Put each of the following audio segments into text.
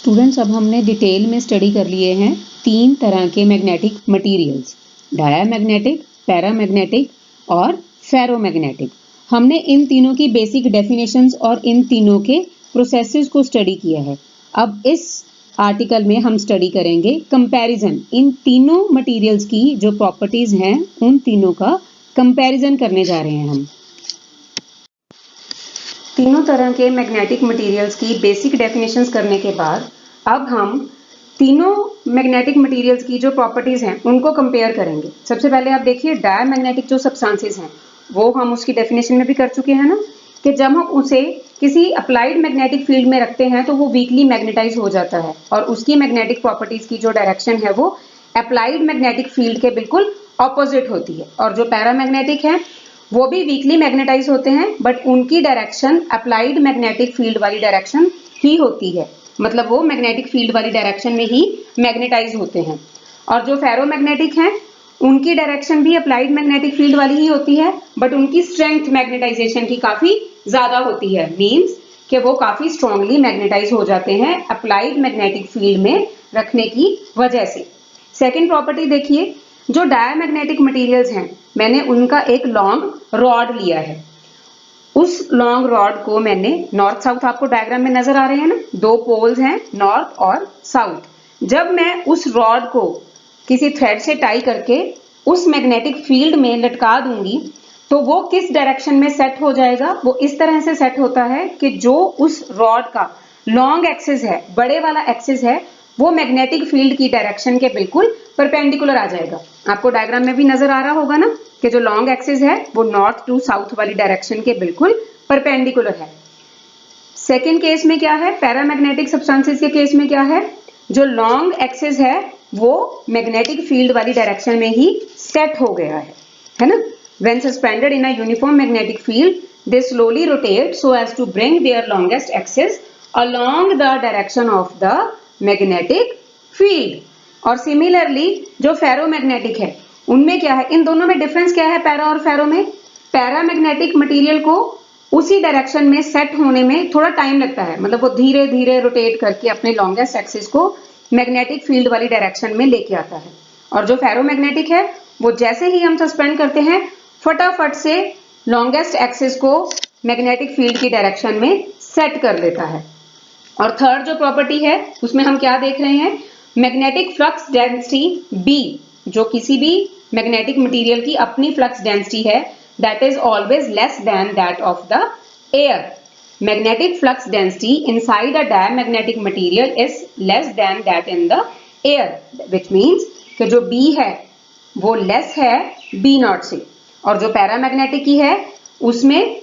Students, अब हमने detail में स्टडी कर लिए हैं 3 तरह के मैग्नेटिक मटेरियल्स, डायामैग्नेटिक, पैरामैग्नेटिक और फेरोमैग्नेटिक। हमने इन तीनों की बेसिक डेफिनेशंस और इन तीनों के प्रोसेसेस को स्टडी किया है। अब इस आर्टिकल में हम स्टडी करेंगे कंपैरिजन, इन तीनों मटेरियल्स की जो प्रॉपर्टीज हैं उन तीनों का कंपैरिजन करने जा रहे हैं हम। तीनों तरह के मैग्नेटिक मटेरियल्स की बेसिक डेफिनेशंस करने के बाद अब हम तीनों मैग्नेटिक मटेरियल्स की जो प्रॉपर्टीज हैं उनको कंपेयर करेंगे। सबसे पहले आप देखिए डायमैग्नेटिक जो सब्सटेंसेस हैं वो हम उसकी डेफिनेशन में भी कर चुके हैं ना, कि जब हम उसे किसी अप्लाइड मैग्नेटिक फील्ड में रखते हैं तो वो वीकली मैग्नेटाइज हो जाता है और उसकी मैग्नेटिक प्रॉपर्टीज की जो डायरेक्शन है वो अप्लाइड मैग्नेटिक फील्ड के बिल्कुल ऑपोजिट होती है। और जो पैरामैग्नेटिक है वो भी वीकली मैग्नेटाइज होते हैं बट उनकी डायरेक्शन अप्लाइड मैग्नेटिक फील्ड वाली डायरेक्शन ही होती है, मतलब वो मैग्नेटिक फील्ड वाली डायरेक्शन में ही मैग्नेटाइज होते हैं। और जो फेरोमैग्नेटिक हैं उनकी डायरेक्शन भी अप्लाइड मैग्नेटिक फील्ड वाली ही होती है बट उनकी स्ट्रेंथ मैग्नेटाइजेशन की काफी ज्यादा होती है, मींस कि वो काफी स्ट्रांगली मैग्नेटाइज हो जाते हैं अप्लाइड मैग्नेटिक फील्ड में रखने की वजह से। सेकेंड प्रॉपर्टी देखिए, जो डायमैग्नेटिक मटेरियल्स हैं मैंने उनका एक लॉन्ग रॉड लिया है। उस लॉन्ग रॉड को मैंने नॉर्थ साउथ, आपको डायग्राम में नजर आ रहे हैं ना, 2 पोल्स हैं नॉर्थ और साउथ। जब मैं उस रॉड को किसी थ्रेड से टाई करके उस मैग्नेटिक फील्ड में लटका दूंगी तो वो किस डायरेक्शन में सेट हो जाएगा, वो इस तरह से सेट होता है कि जो उस रॉड का लॉन्ग एक्सिस है, बड़े वाला एक्सिस है, वो मैग्नेटिक फील्ड की डायरेक्शन के बिल्कुल परपेंडिकुलर आ जाएगा। आपको डायग्राम में भी नजर आ रहा होगा ना कि जो लॉन्ग एक्सिस है वो नॉर्थ टू साउथ वाली डायरेक्शन के बिल्कुल परपेंडिकुलर है। सेकेंड केस में क्या है, पैरामैग्नेटिक सब्सटेंसेस के केस में क्या है, जो लॉन्ग एक्सिस है वो मैग्नेटिक फील्ड वाली डायरेक्शन में ही सेट हो गया है ना। When suspended in a uniform magnetic field, they slowly rotate so as to bring their longest axis along the direction of the magnetic field. और सिमिलरली जो फेरोमैग्नेटिक है उनमें क्या है, इन दोनों में डिफरेंस क्या है पैरा और फेरो में? पैरामैग्नेटिक मटेरियल को उसी डायरेक्शन में सेट होने में थोड़ा टाइम लगता है, मतलब वो धीरे धीरे रोटेट करके अपने लॉन्गेस्ट एक्सिस को मैग्नेटिक फील्ड वाली डायरेक्शन में लेके आता है। और जो फेरोमैग्नेटिक है वो जैसे ही हम सस्पेंड करते हैं फटाफट से लॉन्गेस्ट एक्सिस को मैग्नेटिक फील्ड की डायरेक्शन में सेट कर देता है। और थर्ड जो प्रॉपर्टी है उसमें हम क्या देख रहे हैं, मैग्नेटिक फ्लक्स डेंसिटी B, जो किसी भी मैग्नेटिक मटेरियल की अपनी फ्लक्स डेंसिटी है, that is always less than that of the air. Magnetic flux density inside a diamagnetic material is less then that in the air, which means कि जो B है वो लेस है B not से। और जो paramagnetic की है उसमें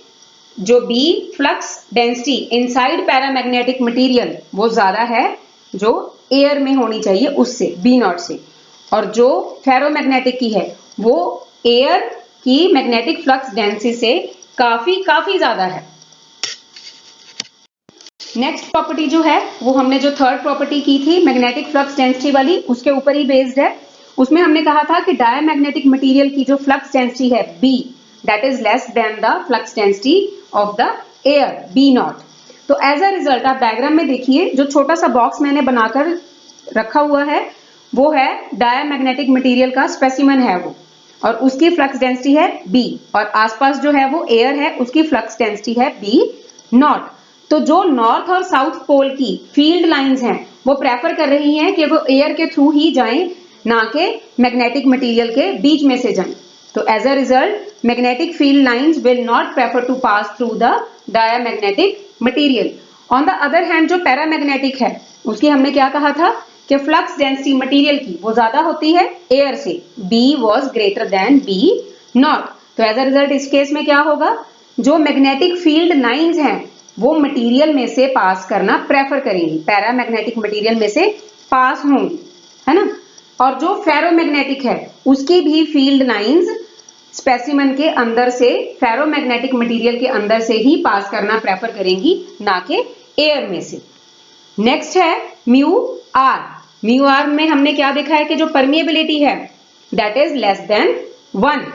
जो B flux density inside paramagnetic material वो ज्यादा है जो एयर में होनी चाहिए उससे, B नॉट से। और जो फेरोमैग्नेटिक की है वो एयर की मैग्नेटिक फ्लक्स डेंसिटी से काफी ज्यादा है। नेक्स्ट प्रॉपर्टी जो है वो हमने जो थर्ड प्रॉपर्टी की थी मैग्नेटिक फ्लक्स डेंसिटी वाली, उसके ऊपर ही बेस्ड है। उसमें हमने कहा था कि डायमैग्नेटिक मटेरियल की जो फ्लक्स डेंसिटी है B, that is less then the flux density of the air B nought. तो एज अ रिजल्ट आप डायग्राम में देखिए जो छोटा सा बॉक्स मैंने बनाकर रखा हुआ है वो है डायमैग्नेटिक मटेरियल का स्पेसिमेन है वो, और उसकी फ्लक्स डेंसिटी है B, और आसपास जो है वो एयर है उसकी फ्लक्स डेंसिटी है B नॉट। तो जो नॉर्थ और साउथ पोल की फील्ड लाइंस हैं वो प्रेफर कर रही हैं कि वो एयर के थ्रू ही जाएं, ना के मैग्नेटिक मटेरियल के बीच में से जाएं। तो as a result magnetic field lines will not prefer to pass through the diamagnetic material. On the other hand जो पैरामैग्नेटिक है उसकी हमने क्या कहा था कि फ्लक्स डेंसिटी मटेरियल की वो ज्यादा होती है एयर से, B was greater than B nought. तो एज अ रिजल्ट इस केस में क्या होगा, जो मैग्नेटिक फील्ड लाइंस हैं वो मटेरियल में से पास करना प्रेफर करेंगी, पैरामैग्नेटिक मटेरियल में से पास होंगी, है ना। और जो फेरोमैग्नेटिक है उसकी भी फील्ड लाइंस स्पेसिमेन के अंदर से, फेरोमैग्नेटिक मटेरियल के अंदर से ही पास करना प्रेफर करेंगी, ना कि एयर में से। नेक्स्ट है म्यू आर में हमने क्या देखा है कि जो परमिएबिलिटी है that is less than 1।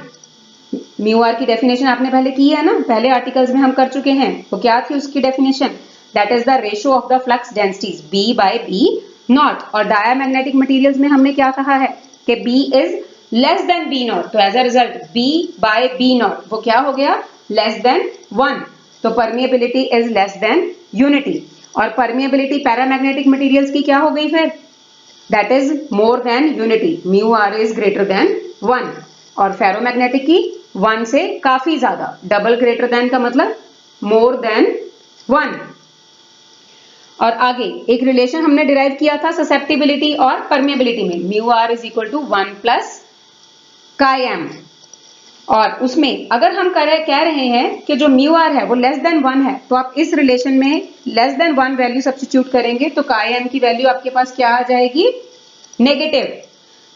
Mu R की डेफिनेशन आपने पहले की है ना, पहले आर्टिकल्स में हम कर चुके हैं। तो क्या थी उसकी definition, that is the ratio of the flux densities B by B nought. और डायमैग्नेटिक मटेरियल्स में हमने क्या कहा है कि B is less than B nought, तो as a result B by B nought वो क्या हो गया, लेस देन 1। तो permeability is less than unity. और परमिएबिलिटी पैरामैग्नेटिक मटेरियल्स की क्या हो गई फिर, that is more than unity, mu are is greater than 1। और फेरोमैग्नेटिक की 1 से काफी ज्यादा, डबल ग्रेटर देन का मतलब मोर देन 1। और आगे एक रिलेशन हमने डिराइव किया था ससेप्टिबिलिटी और परमिएबिलिटी में, mu are is equal to 1 plus chi M. और उसमें अगर हम कह रहे हैं कि जो म्यू आर है वो लेस देन 1 है, तो आप इस रिलेशन में लेस देन 1 वैल्यू सब्स्टिट्यूट करेंगे तो काई एम की वैल्यू आपके पास क्या आ जाएगी, नेगेटिव।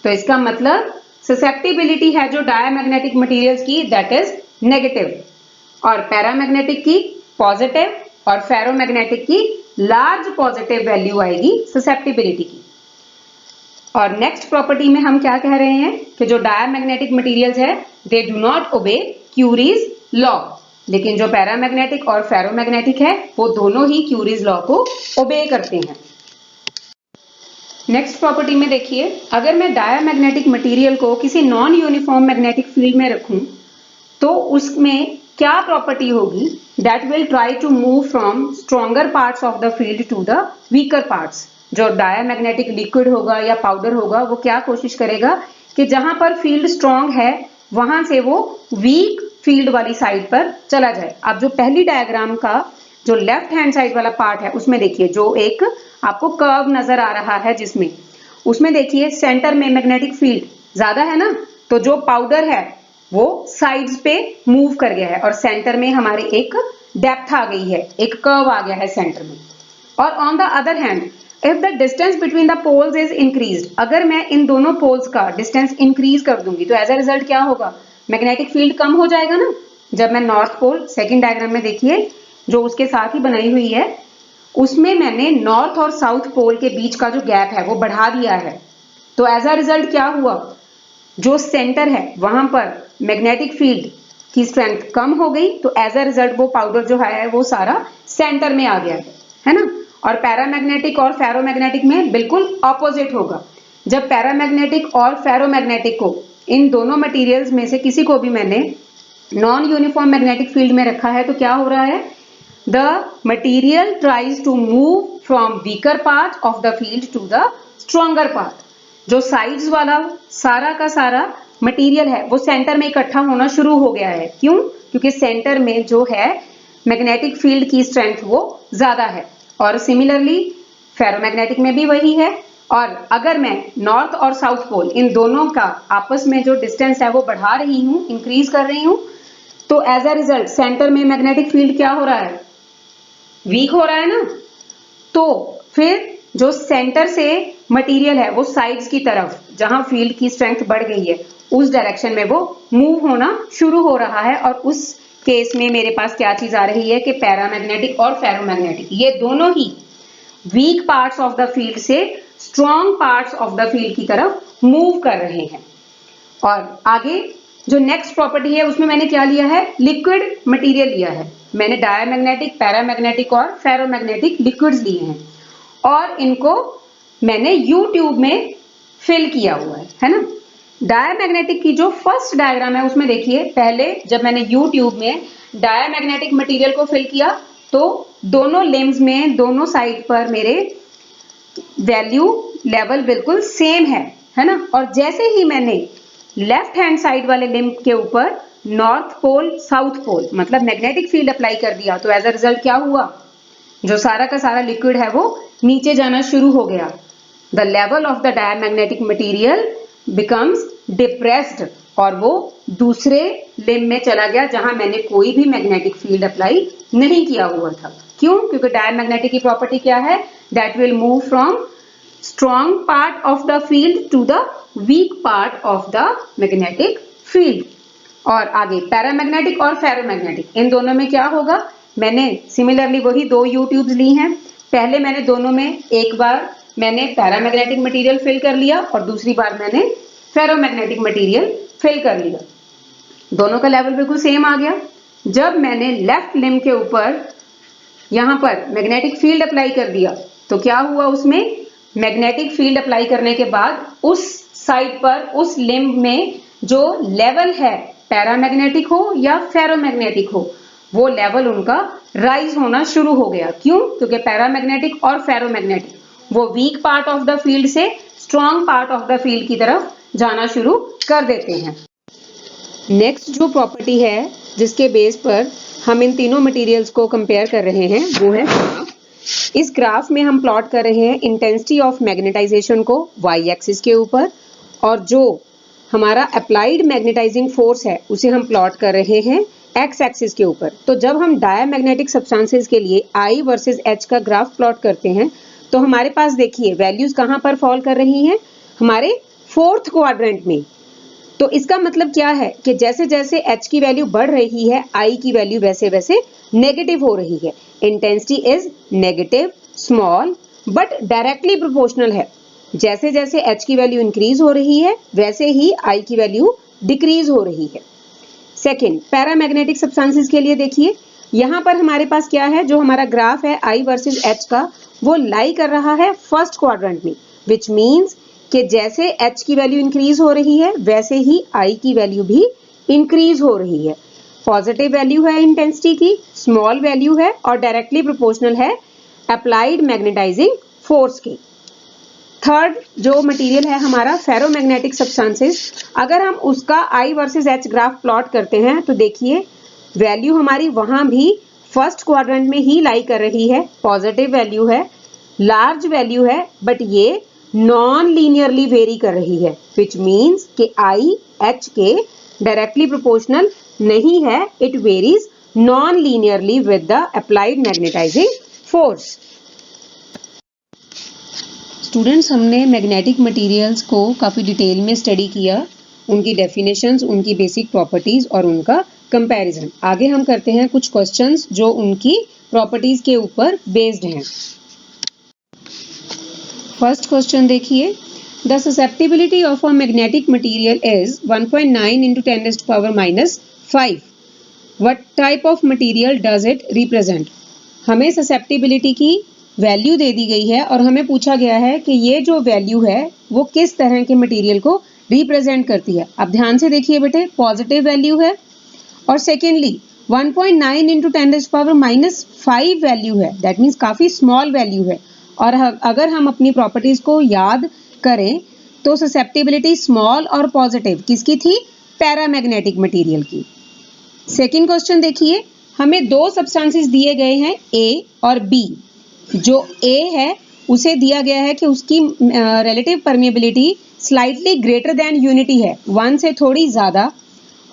तो इसका मतलब ससेप्टिबिलिटी है जो डायमैग्नेटिक मटेरियल्स की, दैट इज नेगेटिव, और पैरामैग्नेटिक की पॉजिटिव, और फेरोमैग्नेटिक की लार्ज पॉजिटिव वैल्यू आएगी ससेप्टिबिलिटी की। और नेक्स्ट प्रॉपर्टी में हम क्या कह रहे हैं कि जो डायमैग्नेटिक मटेरियल्स है they do not obey curies law, लेकिन जो पैरामैग्नेटिक और फेरोमैग्नेटिक है वो दोनों ही क्यूरीज लॉ को ओबे करते हैं। नेक्स्ट प्रॉपर्टी में देखिए, अगर मैं डायमैग्नेटिक मटेरियल को किसी नॉन यूनिफॉर्म मैग्नेटिक फील्ड में रखूं तो उसमें क्या प्रॉपर्टी होगी, that will try to move from stronger parts of the field to the weaker parts. जो डायमैग्नेटिक लिक्विड होगा या पाउडर होगा वो क्या कोशिश करेगा कि जहां पर फील्ड स्ट्रॉन्ग है वहां से वो वीक फील्ड वाली साइड पर चला जाए। अब जो पहली डायग्राम का जो लेफ्ट हैंड साइड वाला पार्ट है उसमें देखिए जो एक आपको कर्व नजर आ रहा है, जिसमें उसमें देखिए सेंटर में मैग्नेटिक फील्ड ज्यादा है ना, तो जो पाउडर है वो साइड्स पे मूव कर गया है और सेंटर में हमारे एक डेप्थ आ गई है, एक कर्व आ गया है सेंटर में। और on the other hand if the distance between the poles is increased, अगर मैं इन दोनों पोल्स का डिस्टेंस इंक्रीज कर दूंगी तो एज अ रिजल्ट क्या होगा, मैग्नेटिक फील्ड कम हो जाएगा ना। जब मैं नॉर्थ पोल सेकंड डायग्राम में देखिए जो उसके साथ ही बनाई हुई है उसमें मैंने नॉर्थ और साउथ पोल के बीच का जो गैप है वो बढ़ा दिया है, तो एज अ रिजल्ट क्या हुआ, जो सेंटर है वहां पर मैग्नेटिक फील्ड की स्ट्रेंथ कम हो गई, तो एज अ रिजल्ट वो पाउडर जो है वो सारा सेंटर में आ गया है ना। और पैरामैग्नेटिक और फेरोमैग्नेटिक में बिल्कुल ऑपोजिट होगा। जब पैरामैग्नेटिक और फेरोमैग्नेटिक को, इन दोनों मटेरियल्स में से किसी को भी मैंने नॉन यूनिफॉर्म मैग्नेटिक फील्ड में रखा है तो क्या हो रहा है, the material tries to move from weaker part of the field to the stronger part. जो साइड्स वाला सारा का सारा मटेरियल है वो सेंटर में इकट्ठा होना शुरू हो गया है। क्यों, क्योंकि सेंटर में जो है मैग्नेटिक फील्ड की स्ट्रेंथ वो ज्यादा है। और सिमिलरली फेरोमैग्नेटिक में भी वही है। और अगर मैं नॉर्थ और साउथ पोल इन दोनों का आपस में जो डिस्टेंस है वो बढ़ा रही हूं, इंक्रीज कर रही हूं, तो एज अ रिजल्ट सेंटर में मैग्नेटिक फील्ड क्या हो रहा है, वीक हो रहा है ना। तो फिर जो सेंटर से मटेरियल है वो साइड्स की तरफ जहां फील्ड की स्ट्रेंथ बढ़ गई है उस डायरेक्शन में वो मूव होना शुरू हो रहा है। और उस केस में मेरे पास क्या चीज आ रही है कि पैरामैग्नेटिक और फेरोमैग्नेटिक ये दोनों ही weak parts of the field से strong parts of the field की तरफ मूव कर रहे हैं। और आगे जो नेक्स्ट प्रॉपर्टी है उसमें मैंने क्या लिया है, लिक्विड मटेरियल लिया है। मैंने डायमैग्नेटिक, पैरामैग्नेटिक और फेरोमैग्नेटिक लिक्विड्स लिए हैं और इनको मैंने यू ट्यूब में फिल किया हुआ है ना। डायमैग्नेटिक की जो फर्स्ट डायग्राम है उसमें देखिए, पहले जब मैंने यू ट्यूब में डायमैग्नेटिक मटेरियल को फिल किया तो दोनों लिम्स में दोनों साइड पर मेरे वैल्यू लेवल बिल्कुल सेम है ना। और जैसे ही मैंने लेफ्ट हैंड साइड वाले लिम्ब के ऊपर नॉर्थ पोल साउथ पोल मतलब मैग्नेटिक फील्ड अप्लाई कर दिया तो एज अ रिजल्ट क्या हुआ, जो सारा का सारा लिक्विड है वो नीचे जाना शुरू हो गया। The level of the diamagnetic material becomes depressed और वो दूसरे लिम्ब में चला गया जहां मैंने कोई भी मैग्नेटिक फील्ड अप्लाई नहीं किया हुआ था। क्यों, क्योंकि डायमैग्नेटिक की प्रॉपर्टी क्या है, that will move from strong part of the field to the weak part of the magnetic field. और आगे पैरामैग्नेटिक और फेरोमैग्नेटिक इन दोनों में क्या होगा, मैंने सिमिलरली वही दो यू ट्यूब्स ली हैं। पहले मैंने दोनों में एक बार मैंने पैरामैग्नेटिक मटेरियल फिल कर लिया और दूसरी बार मैंने फेरोमैग्नेटिक मटेरियल फिल कर लिया, दोनों का लेवल बिल्कुल सेम आ गया। जब मैंने लेफ्ट लिम्ब के ऊपर यहाँ पर मैग्नेटिक फील्ड अप्लाई कर दिया तो क्या हुआ, उसमें मैग्नेटिक फील्ड अप्लाई करने के बाद उस साइड पर, उस लिम्ब में जो लेवल है, पैरामैग्नेटिक हो या फेरोमैग्नेटिक हो, वो लेवल उनका राइज होना शुरू हो गया। क्यों? क्योंकि पैरामैग्नेटिक और फेरोमैग्नेटिक वो weak part of the field से strong part of the field की तरफ जाना शुरू कर देते हैं। नेक्स्ट जो प्रॉपर्टी है जिसके बेस पर हम इन तीनों मटेरियल्स को कंपेयर कर रहे हैं वो है ग्राफ। इस ग्राफ में हम प्लॉट कर रहे हैं इंटेंसिटी ऑफ मैग्नेटाइजेशन को वाई एक्सिस के ऊपर, और जो हमारा अप्लाइड मैग्नेटाइजिंग फोर्स है उसे हम प्लॉट कर रहे हैं एक्स एक्सिस के ऊपर। तो जब हम डायमैग्नेटिक सब्सटेंसेस के लिए आई वर्सेस एच का ग्राफ प्लॉट करते हैं तो हमारे पास देखिए वैल्यूज कहाँ पर फॉल कर रही हैं, हमारे फोर्थ क्वाड्रेंट में। तो इसका मतलब क्या है कि जैसे जैसे एच की वैल्यू बढ़ रही है आई की वैल्यू वैसे वैसे नेगेटिव हो रही है। Intensity is negative small but directly proportional है। जैसे जैसे एच की वैल्यू इंक्रीज हो रही है वैसे ही आई की वैल्यू डिक्रीज हो रही है। सेकेंड, पैरामैग्नेटिक सब्सटेंसेस के लिए देखिए यहाँ पर हमारे पास क्या है, जो हमारा ग्राफ है आई वर्सेस एच का वो लाई कर रहा है फर्स्ट क्वाड्रेंट में, विच मीन्स कि जैसे एच की वैल्यू इंक्रीज हो रही है वैसे ही आई की वैल्यू भी इंक्रीज हो रही है। पॉजिटिव वैल्यू है इंटेंसिटी की, स्मॉल वैल्यू है और डायरेक्टली प्रोपोर्शनल है अप्लाइड मैग्नेटाइजिंग फोर्स की। थर्ड जो मटेरियल है हमारा फेरोमैग्नेटिक सब्सटेंसेस, अगर हम उसका आई वर्सेस एच ग्राफ प्लॉट करते हैं तो देखिए वैल्यू हमारी वहां भी फर्स्ट क्वाड्रेंट में ही लाई कर रही है, पॉजिटिव वैल्यू है, लार्ज वैल्यू है, बट ये नॉन लीनियरली वेरी कर रही है, विच मीन्स कि आई एच के डायरेक्टली प्रोपोर्शनल नहीं है, it varies non linearly with the applied magnetising force. Students, हमने मैग्नेटिक मटेरियल्स को काफ़ी डिटेल में स्टडी किया, उनकी डेफिनेशंस, उनकी बेसिक प्रॉपर्टीज़ और उनका कंपैरिजन। आगे हम करते हैं कुछ क्वेश्चंस जो उनकी प्रॉपर्टीज़ के ऊपर बेस्ड हैं। फर्स्ट क्वेश्चन देखिए, the susceptibility of a magnetic material is 1.9 into 10⁻⁵. What type of material does it represent? हमें ससेप्टिबिलिटी की वैल्यू दे दी गई है और हमें पूछा गया है कि ये जो वैल्यू है वो किस तरह के मटेरियल को रिप्रेजेंट करती है। अब ध्यान से देखिए बेटे, पॉजिटिव वैल्यू है और सेकेंडली 1.9 into 10⁻⁵ वैल्यू है, दैट मीन्स काफ़ी स्मॉल वैल्यू है। और अगर हम अपनी प्रॉपर्टीज को याद करें तो ससेप्टिबिलिटी स्मॉल और पॉजिटिव किसकी थी? पैरामैग्नेटिक मटेरियल की। सेकेंड क्वेश्चन देखिए, हमें दो सब्सटेंसेस दिए गए हैं ए और बी। जो ए है उसे दिया गया है कि उसकी relative permeability slightly greater than unity है, 1 से थोड़ी ज़्यादा,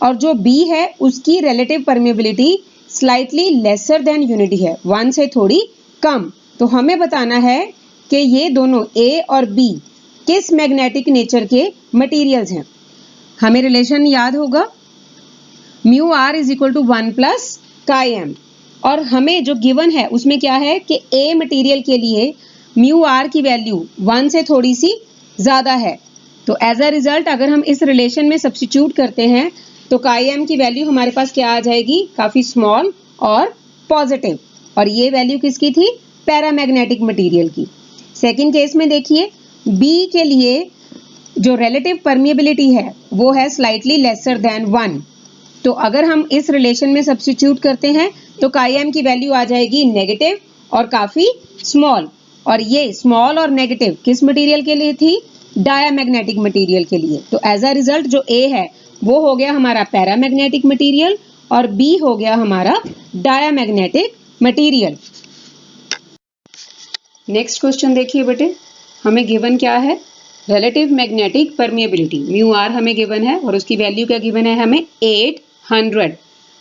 और जो बी है उसकी relative permeability slightly lesser than unity है, 1 से थोड़ी कम। तो हमें बताना है कि ये दोनों ए और बी किस मैग्नेटिक नेचर के मटेरियल्स हैं। हमें रिलेशन याद होगा, mu are is equal to 1 plus chi M, और हमें जो गिवन है उसमें क्या है कि ए मटेरियल के लिए म्यू आर की वैल्यू 1 से थोड़ी सी ज़्यादा है। तो एज अ रिजल्ट अगर हम इस रिलेशन में सब्स्टिट्यूट करते हैं तो काई एम की वैल्यू हमारे पास क्या आ जाएगी? काफ़ी स्मॉल और पॉजिटिव। और ये वैल्यू किसकी थी? पैरामैग्नेटिक मटेरियल की। सेकेंड केस में देखिए, बी के लिए जो रिलेटिव परमिएबिलिटी है वो है स्लाइटली लेसर देन 1। तो अगर हम इस रिलेशन में सब्स्टिट्यूट करते हैं तो काई एम की वैल्यू आ जाएगी नेगेटिव और काफ़ी स्मॉल। और ये स्मॉल और नेगेटिव किस मटेरियल के लिए थी? डायमैग्नेटिक मटेरियल के लिए। तो एज अ रिजल्ट जो ए है वो हो गया हमारा पैरामैग्नेटिक मटेरियल और बी हो गया हमारा डायमैग्नेटिक मटेरियल। नेक्स्ट क्वेश्चन देखिए बेटे, हमें गिवन क्या है? Relative magnetic permeability mu R हमें गिवन है और उसकी वैल्यू क्या गिवन है? हमें 800।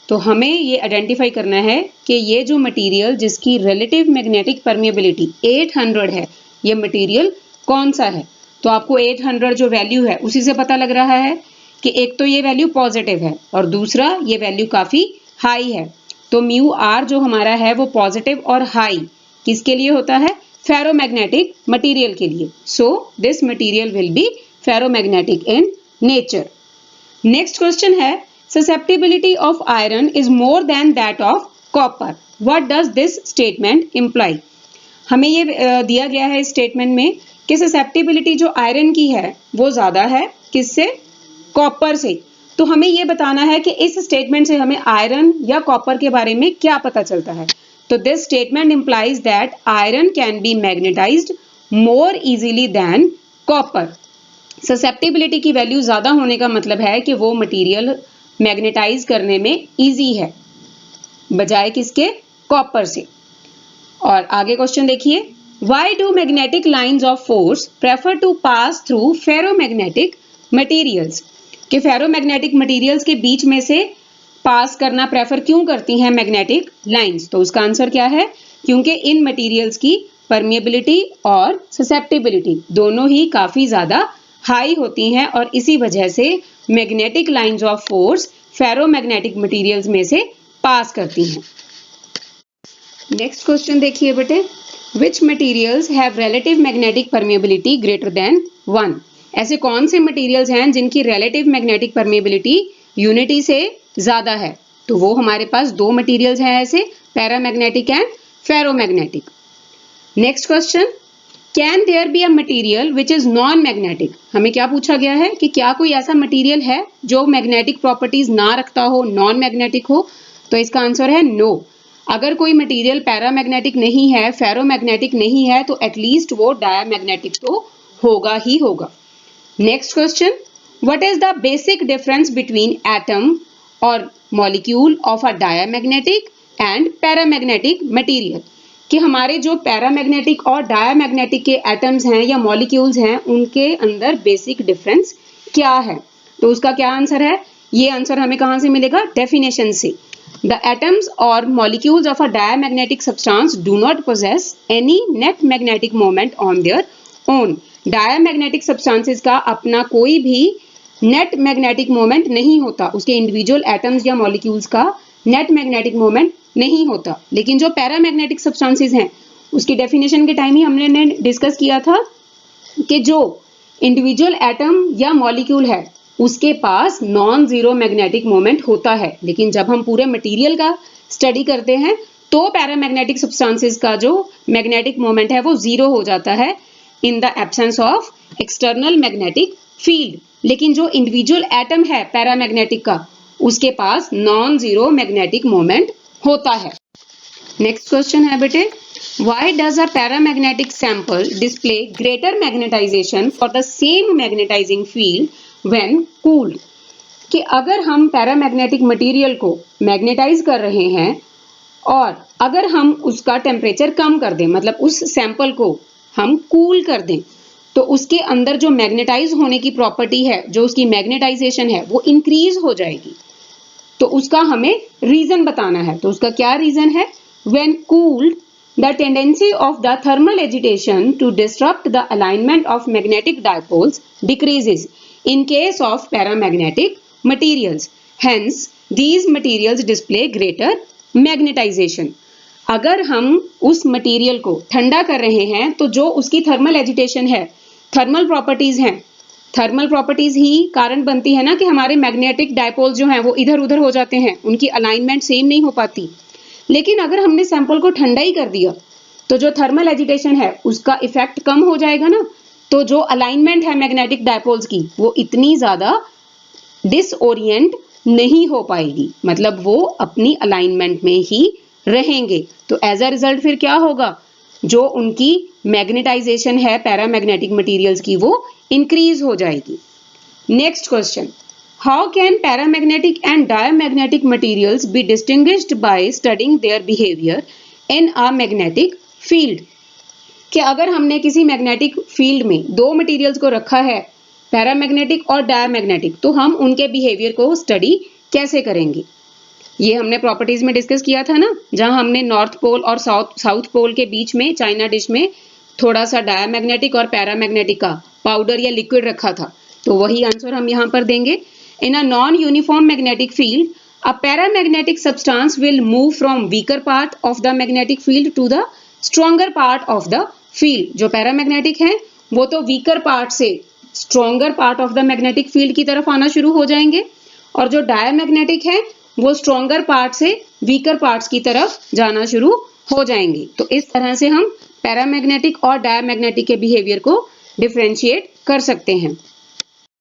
तो हमें ये आइडेंटिफाई करना है कि ये जो मटेरियल जिसकी रिलेटिव मैग्नेटिक परमिएबिलिटी 800 है, ये मटेरियल कौन सा है? तो आपको 800 जो वैल्यू है उसी से पता लग रहा है कि एक तो ये वैल्यू पॉजिटिव है और दूसरा ये वैल्यू काफ़ी हाई है। तो म्यू आर जो हमारा है वो पॉजिटिव और हाई किसके लिए होता है? फेरोमैग्नेटिक मटेरियल के लिए। So this material will be ferromagnetic in nature. Next question है, susceptibility of iron is more than that of copper. What does this statement imply? हमें ये दिया गया है इस स्टेटमेंट में कि ससेप्टिबिलिटी जो आयरन की है वो ज्यादा है किससे? कॉपर से। तो हमें ये बताना है कि इस स्टेटमेंट से हमें आयरन या कॉपर के बारे में क्या पता चलता है। तो this statement implies that iron can be magnetised more easily than copper. Susceptibility की वैल्यू ज्यादा होने का मतलब है कि वो मटेरियल मैग्नेटाइज करने में इजी है बजाय किसके? कॉपर से। और आगे क्वेश्चन देखिए, why do magnetic lines of force prefer to pass through ferromagnetic materials? कि फेरोमैग्नेटिक मटेरियल्स के बीच में से पास करना प्रेफर क्यों करती हैं मैग्नेटिक लाइंस? तो उसका आंसर क्या है? क्योंकि इन मटेरियल्स की परमिएबिलिटी और ससेप्टिबिलिटी दोनों ही काफी ज्यादा हाई होती हैं और इसी वजह से magnetic lines of force ferromagnetic materials में से पास करती हैं। नेक्स्ट क्वेश्चन देखिए बेटे, which materials have relative magnetic permeability greater than 1? ऐसे कौन से मटेरियल्स हैं जिनकी रिलेटिव मैग्नेटिक परमिएबिलिटी यूनिटी से ज्यादा है? तो वो हमारे पास दो मटेरियल्स हैं ऐसे, paramagnetic and ferromagnetic. Next question, can there be a material which is non magnetic? हमें क्या पूछा गया है कि क्या कोई ऐसा मटेरियल है जो मैग्नेटिक प्रॉपर्टीज ना रखता हो, नॉन मैग्नेटिक हो? तो इसका आंसर है नो। अगर कोई मटेरियल पैरामैग्नेटिक नहीं है, फेरोमैग्नेटिक नहीं है, तो एटलीस्ट वो डायमैग्नेटिक तो होगा ही होगा। Next question, what is the basic difference between atom और molecule of a diamagnetic and paramagnetic material? कि हमारे जो पैरामैग्नेटिक और डायमैग्नेटिक के एटम्स हैं या मॉलिक्यूल्स हैं उनके अंदर बेसिक डिफरेंस क्या है? तो उसका क्या आंसर है? ये आंसर हमें कहां से मिलेगा? डेफिनेशन से। The atoms or molecules of a diamagnetic substance do not possess any net magnetic moment on their own. Diamagnetic substances का अपना कोई भी net magnetic moment नहीं होता, उसके individual atoms या molecules का net magnetic moment नहीं होता। लेकिन जो पैरामैग्नेटिक substances हैं उसकी definition के टाइम ही हमने डिस्कस किया था कि जो individual atom या molecule है उसके पास नॉन जीरो मैग्नेटिक मोमेंट होता है, लेकिन जब हम पूरे मटेरियल का स्टडी करते हैं तो पैरामैग्नेटिक सब्सटेंसेस का जो मैग्नेटिक मोमेंट है वो जीरो हो जाता है in the absence of external magnetic field. लेकिन जो इंडिविजुअल एटम है पैरामैग्नेटिक का उसके पास नॉन जीरो मैग्नेटिक मोमेंट होता है। नेक्स्ट क्वेश्चन है बेटे, why does a paramagnetic sample display greater magnetisation for the same magnetising field when cooled? कि अगर हम पैरामैग्नेटिक मटेरियल को मैग्नेटाइज कर रहे हैं और अगर हम उसका टेम्परेचर कम कर दें, मतलब उस सैंपल को हम कूल कर दें, तो उसके अंदर जो मैग्नेटाइज होने की प्रॉपर्टी है, जो उसकी मैग्नेटाइजेशन है वो इंक्रीज हो जाएगी। तो उसका हमें रीजन बताना है। तो उसका क्या रीजन है? when cooled the tendency of the thermal agitation to disrupt the alignment of magnetic dipoles decreases in case of paramagnetic materials. Hence, these materials display greater magnetization. अगर हम उस मटेरियल को ठंडा कर रहे हैं तो जो उसकी थर्मल एजिटेशन है, थर्मल प्रॉपर्टीज हैं, थर्मल प्रॉपर्टीज ही कारण बनती है ना कि हमारे मैग्नेटिक डायपोल्स जो हैं वो इधर उधर हो जाते हैं, उनकी अलाइनमेंट सेम नहीं हो पाती। लेकिन अगर हमने सैंपल को ठंडा ही कर दिया तो जो थर्मल एजिटेशन है उसका इफेक्ट कम हो जाएगा ना, तो जो अलाइनमेंट है मैग्नेटिक डायपोल्स की वो इतनी ज्यादा डिसओरिएंट नहीं हो पाएगी, मतलब वो अपनी अलाइनमेंट में ही रहेंगे। तो एज अ रिजल्ट फिर क्या होगा? जो उनकी मैग्नेटाइजेशन है पैरामैग्नेटिक मटेरियल्स की वो इंक्रीज हो जाएगी। Next question, how can paramagnetic and diamagnetic materials be distinguished by studying their behaviour in a magnetic field? कि अगर हमने किसी मैग्नेटिक फील्ड में दो मटेरियल्स को रखा है, पैरामैग्नेटिक और डायमैग्नेटिक, तो हम उनके बिहेवियर को स्टडी कैसे करेंगे? ये हमने प्रॉपर्टीज में डिस्कस किया था ना, जहां हमने नॉर्थ पोल और साउथ पोल के बीच में चाइना डिश में थोड़ा सा डायमैग्नेटिक और पैरामैग्नेटिक का पाउडर या लिक्विड रखा था। तो वही आंसर हम यहाँ पर देंगे। In a non uniform magnetic field a paramagnetic substance will move from weaker part of the magnetic field to the stronger part of the field. जो पैरामैग्नेटिक है वो तो वीकर पार्ट से stronger part of the magnetic field की तरफ आना शुरू हो जाएंगे और जो डायमैग्नेटिक है वो स्ट्रॉन्गर पार्ट से वीकर पार्ट्स की तरफ जाना शुरू हो जाएंगे। तो इस तरह से हम पैरामैग्नेटिक और डायमैग्नेटिक के बिहेवियर को डिफरेंशिएट कर सकते हैं।